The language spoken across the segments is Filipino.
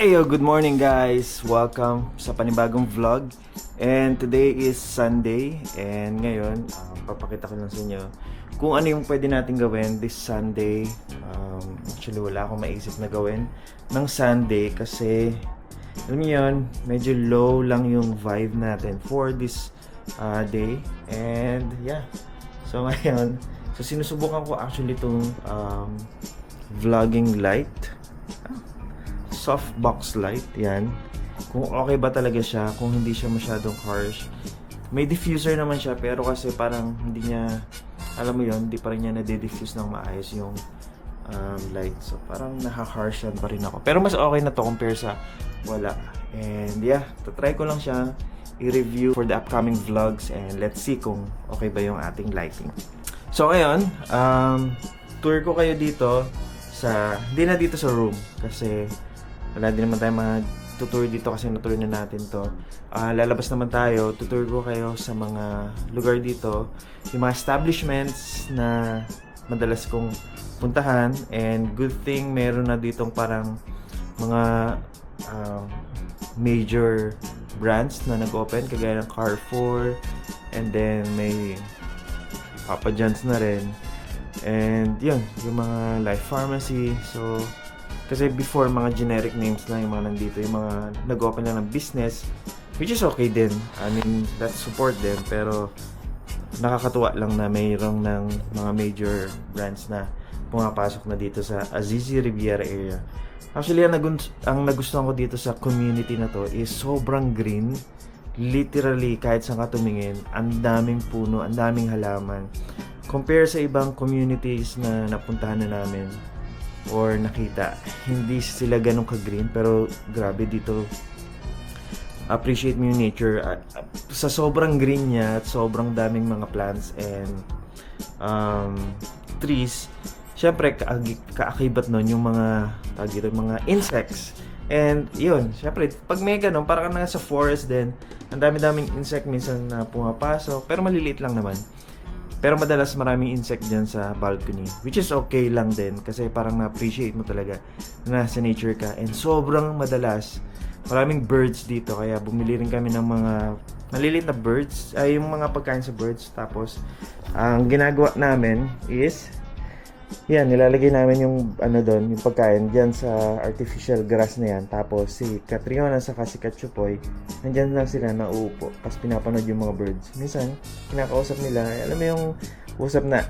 Hey, yo, good morning guys! Welcome sa panibagong vlog. And today is Sunday. And ngayon, papakita ko lang sa inyo kung ano yung pwede natin gawin this Sunday. Actually, wala akong maisip na gawin ng Sunday kasi alam niyo yun, medyo low lang yung vibe natin for this day. And yeah, so ngayon, so sinusubukan ko actually itong vlogging light. Softbox light, yan. Kung okay ba talaga siya, kung hindi siya masyadong harsh. May diffuser naman siya, pero kasi parang hindi niya, alam mo yon, hindi pa rin niya nade-diffuse ng maayos yung light. So parang naha-harshan pa rin ako. Pero mas okay na to compare sa wala. And yeah, tatry ko lang siya i-review for the upcoming vlogs and let's see kung okay ba yung ating lighting. So ngayon, tour ko kayo dito sa, hindi na dito sa room kasi wala din naman tayo mag-tour dito kasi na-tour na natin to. Lalabas naman tayo, tutour ko kayo sa mga lugar dito, yung mga establishments na madalas kong puntahan, and good thing meron na ditong parang mga major brands na nag-open kagaya ng Carrefour, and then may Papa John's na rin, and yun, yung mga Life Pharmacy. So kasi before, mga generic names lang yung mga nandito, yung mga nag-open lang ng business, which is okay din. I mean, let's support them. Pero nakakatuwa lang na mayroong ng mga major brands na pumapasok na dito sa Azizi Riviera area. Actually, ang nagustuhan ko dito sa community na to is sobrang green. Literally, kahit saan ka tumingin, ang daming puno, ang daming halaman. Compare sa ibang communities na napuntahan na namin or nakita, hindi sila ganun ka-green, pero grabe dito, appreciate mo yung nature. Sa sobrang green niya at sobrang daming mga plants and trees, syempre kaakibat nun yung mga tawag dito, mga insects. And yun, syempre pag may ganun, parang nasa forest din, ang dami-daming insect minsan na pumapasok, pero maliliit lang naman. Pero madalas maraming insect dyan sa balcony, which is okay lang din kasi parang na-appreciate mo talaga na sa nature ka. And sobrang madalas, maraming birds dito, kaya bumili rin kami ng mga maliliit na birds, ay yung mga pagkain sa birds. Tapos ang ginagawa namin is yan, nilalagay namin yung ano doon, yung pagkain diyan sa artificial grass na yan. Tapos si Catriona sa si Katsupoy, nandiyan lang sila nauupo, tapos pinapanood yung mga birds. Minsan kinakausap nila, alam mo yung usap na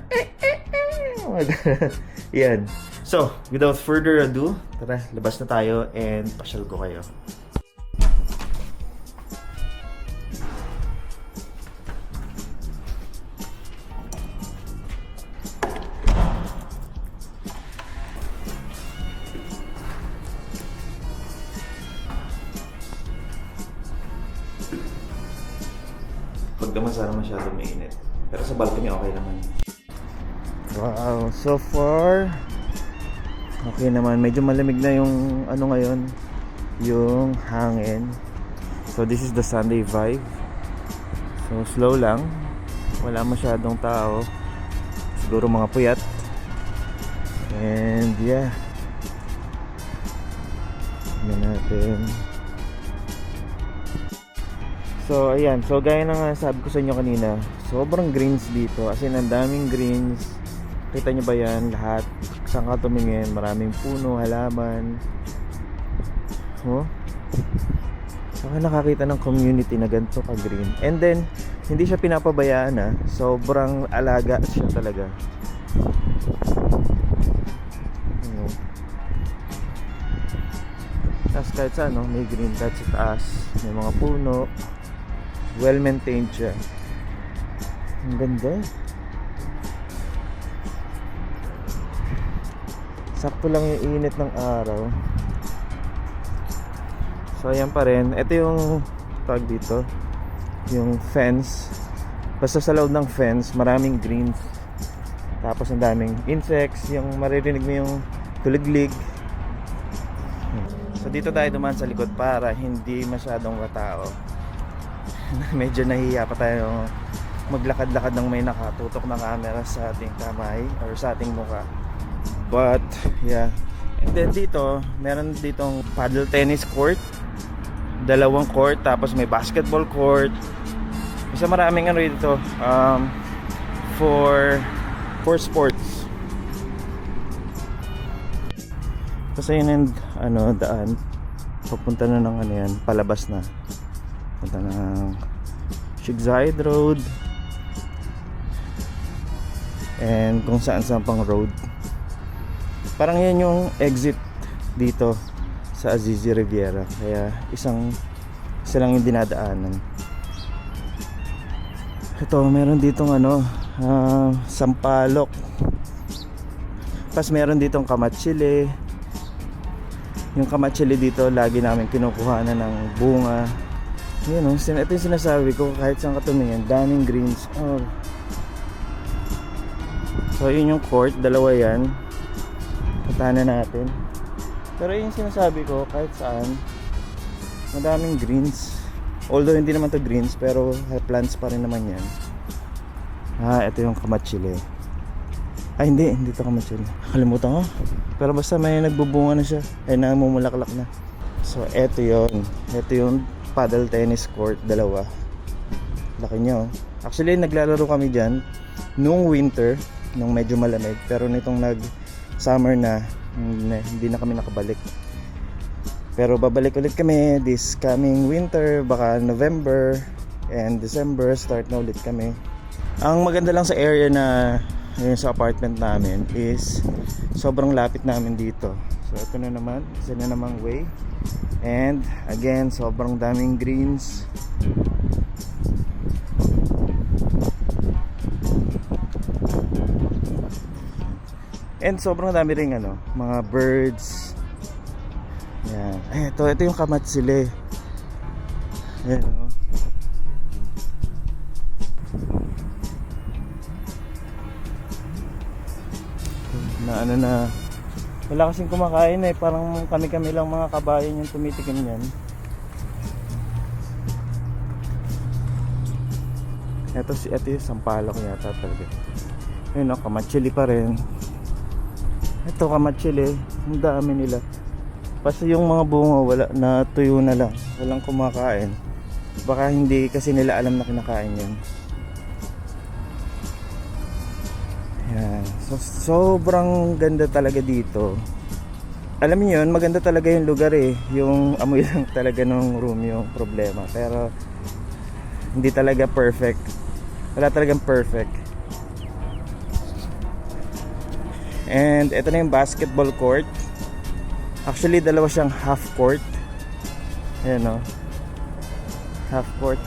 yan. So without further ado, tara, labas na tayo and pasyal ko kayo. Pag naman sana masyadong mainit. Pero sa balcony okay naman. Wow, so far okay naman. Medyo malamig na yung ano ngayon, yung hangin. So this is the Sunday vibe. So slow lang. Wala masyadong tao. Siguro mga puyat. And yeah. Tignan natin. So ayan, so gaya na nga sabi ko sa inyo kanina, sobrang greens dito, as in ang daming greens. Kita nyo ba yan? Lahat, saan ka tumingin, maraming puno, halaman. Oh, saka nakakita ng community na ganito ka green. And then, hindi siya pinapabayaan sobrang alaga siya talaga. Tapos kahit saan, may green, kahit sa taas, may mga puno. Well maintained siya. Ang ganda. Sakto lang yung init ng araw. So ayan pa rin. Ito yung tag dito, yung fence. Basta sa loob ng fence maraming greens. Tapos ang daming insects. Yung maririnig mo yung tuliglig. So dito tayo dumaan sa likod para hindi masyadong katao. Medyo nahihiya pa tayo maglakad-lakad ng may nakatutok na camera sa ating kamay or sa ating mukha. But yeah, And then dito, meron ditong paddle tennis court, dalawang court, tapos may basketball court. Basta maraming ano dito, for sports. Kasi yun yung daan papunta na ng ano yan, palabas na, punta ng Shigside Road and kung saan pang road. Parang yan yung exit dito sa Azizi Riviera, kaya isa lang yung dinadaanan. Ito, meron ditong sampalok, pas meron ditong kamatsili. Yung kamatsili dito lagi namin kinukuha ng bunga. Yun, ito yung sinasabi ko, kahit saan ka tumingin, daming greens. So yun yung court, dalawa yan, puntahan na natin. Pero yun yung sinasabi ko, kahit saan madaming greens. Although hindi naman to greens, pero plants pa rin naman yan. Ito yung kamatsili. Hindi to kamatsili, kalimutan ko. Pero basta may nagbubunga na siya, ay namumulaklak na. So ito yung paddle tennis court, dalawa. Laki niya. Actually naglalaro kami dyan nung winter, nung medyo malamig. Pero nitong nag-summer na, hindi na kami nakabalik. Pero babalik ulit kami this coming winter, baka November and December, start na ulit kami. Ang maganda lang sa area na yun, sa apartment namin, is sobrang lapit namin dito. So ito na naman, isa na namang way. And again, sobrang daming greens. And sobrang dami ring mga birds. Yan. Ito yung kamatsili. Yan, na wala kasing kumakain parang kami lang mga kabayan yung tumitikim yan. Ito yung sampalok yata talaga. Yun, kamatsili pa rin. Ito kamatsili, ang dami nila. Basta yung mga bunga wala, na tuyo na lang, walang kumakain. Baka hindi kasi nila alam na kinakain yan. Yan. So, sobrang ganda talaga dito. Alam niyo yun, maganda talaga yung lugar yung amoy lang talaga ng room yung problema. Pero hindi talaga perfect. Wala talagang perfect. And ito na yung basketball court. Actually dalawa siyang half court. Ayan o, half court.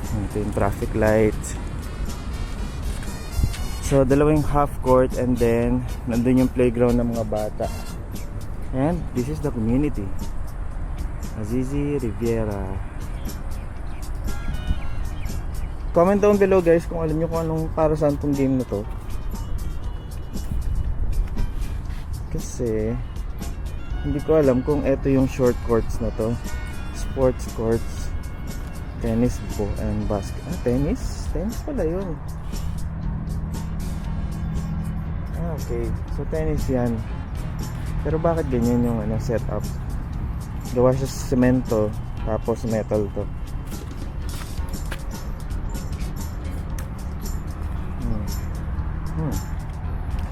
Ito yung traffic light. So dalawang half court, and then nandun yung playground ng mga bata. And this is the community, Azizi Riviera. Comment down below guys kung alam nyo kung anong para saan tong game na to. Kasi hindi ko alam kung ito yung short courts na to, sports courts, tennis and basket. Tennis pala yun. Okay, so tennis yan. Pero bakit ganyan yung setup? Gawa siya sa semento, tapos metal to.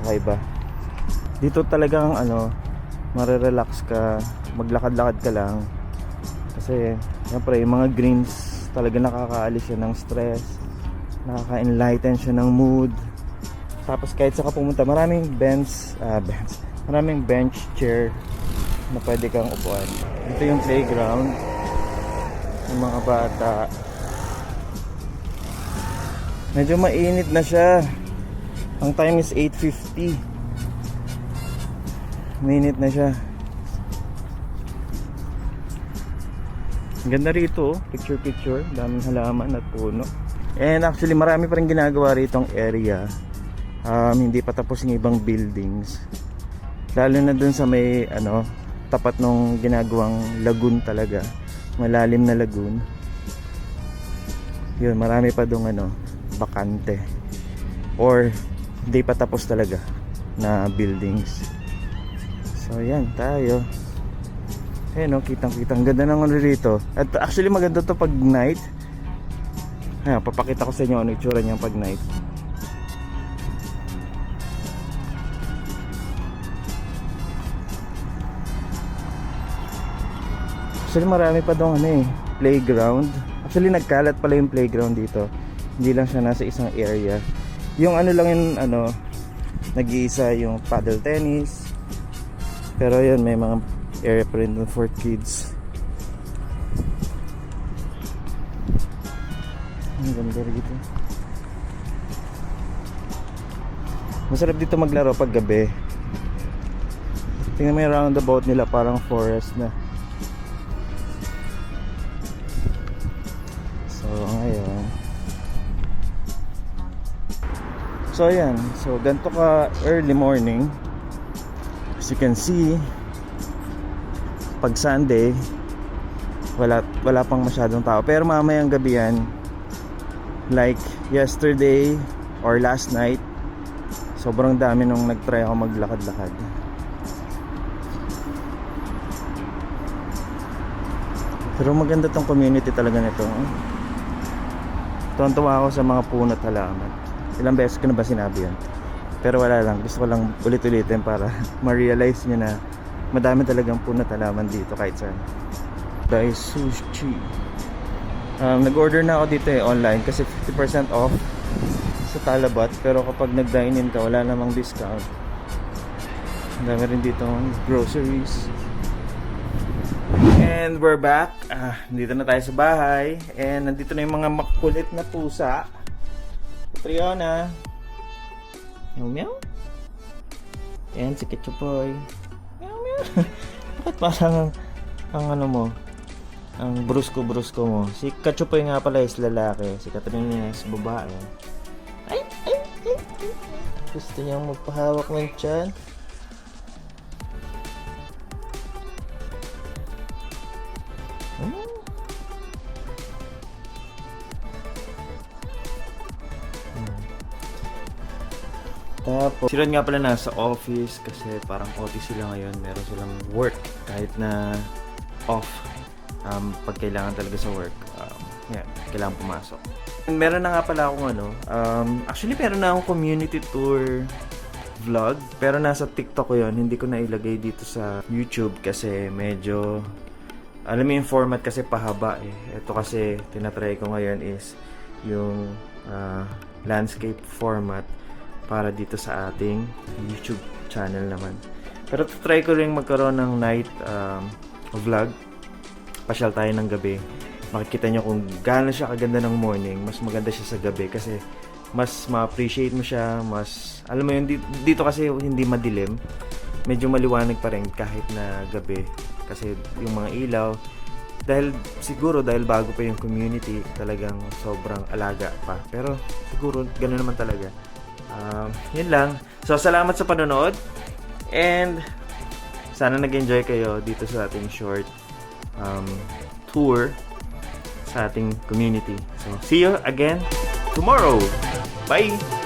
Kakaiba. Dito talagang marerelax ka, maglakad-lakad ka lang. Kasi siyempre yung mga greens talaga nakakaalis siya ng stress, nakaka-enlighten siya ng mood. Tapos kahit saan ka pumunta, maraming maraming bench, chair na pwede kang upuan. Ito yung playground ng mga bata. Medyo mainit na siya. Ang time is 8:50. Mainit na siya. Ang ganda rito, picture, daming halaman at puno. And actually marami pa rin ginagawa rito ang area. Hindi pa tapos yung ibang buildings. Lalo na dun sa may tapat nung ginagawang lagoon talaga. Malalim na lagoon. Yun, marami pa dong bakante. Or hindi pa tapos talaga na buildings. So yan tayo. Ayan o, kitang-kitang ganda ng ano rito. At actually maganda to pag night. Ayan, papakita ko sa inyo ano itsura niya pag night. Actually marami pa doon ano playground. Actually nagkalat pala yung playground dito. Hindi lang siya nasa isang area. Yung ano lang yung ano, nag-iisa yung paddle tennis. Pero yun, may mga area pa rin doon for kids. Ang ganda rito. Masarap dito maglaro pag gabi. Tingnan mo yung roundabout nila, parang forest na. So ngayon, so ayan, so ganito ka early morning. As you can see, pag Sunday wala pang masyadong tao, pero mamayang gabi yan, like yesterday or last night, sobrang dami nung nagtry ako maglakad-lakad. Pero maganda tong community talaga nito. Tuwan-tuwa ako sa mga puno at halaman. Ilang beses ko na ba sinabi yan? Pero wala lang, gusto ko lang ulit-ulitin para ma-realize nyo na madami talagang puno at halaman dito kahit saan. Dai Sushi. Nag-order na ako dito online kasi 50% off sa Talabat. Pero kapag nag-dine-in ka, wala namang discount. Ang dami rin dito groceries. And we're back. Nandito na tayo sa bahay. And nandito na yung mga makulit na pusa. Triona. Meow meow. And si Ketchupoy. Meow meow. Bakit parang ang ano mo? Ang brusko mo. Si Ketchupoy nga pala is lalaki. Si Katrina is babae. Ay. Gusto niyang magpahawak ng tiyan. Tapos, sila nga pala nasa office kasi parang OT sila ngayon. Meron silang work kahit na off. Pag kailangan talaga sa work, kailangan pumasok. And meron na nga pala akong ano, actually meron na akong community tour vlog. Pero nasa TikTok ko yun, hindi ko na ilagay dito sa YouTube kasi medyo, alam mo yung format kasi pahaba eh. Ito kasi tinatry ko ngayon is yung landscape format para dito sa ating YouTube channel naman. Pero try ko rin magkaroon ng night vlog. Pasyal tayo ng gabi. Makikita nyo kung gaano siya kaganda ng morning. Mas maganda siya sa gabi kasi mas ma-appreciate mo siya. Mas, alam mo yun, dito kasi hindi madilim. Medyo maliwanag pa rin kahit na gabi. Kasi yung mga ilaw, dahil bago pa yung community, talagang sobrang alaga pa. Pero siguro ganoon naman talaga. Yun lang. So, salamat sa panonood. And, sana nag-enjoy kayo dito sa ating short tour sa ating community. So, see you again tomorrow. Bye!